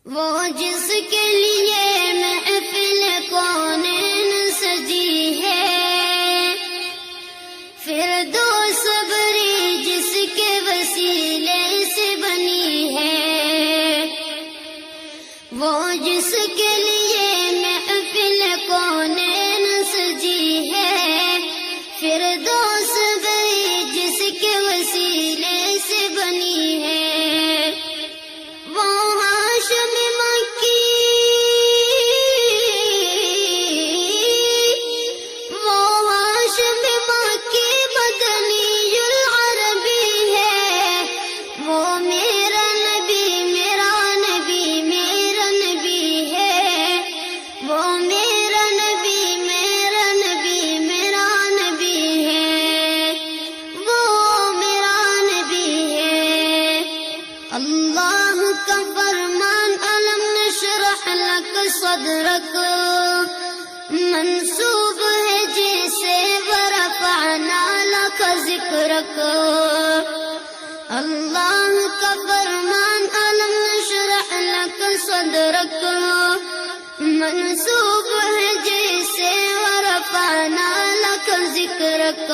وہ جس کے لیے محفل کونین سجی ہے، فردوس بری جس کے وسیلے سے بنی ہے، وہ جس کے لیے محفل کونین سجی ہے، فردوس بری جس کے وسیلے سے بنی ہے، اللہ کا فرمان علم نشرح لک صدرک منسوب ہے جیسے ورفعنا لک ذکرک، اللہ کا فرمان علم نشرح لک صدرک منسوب ہے جیسے ورفعنا لک ذکرک۔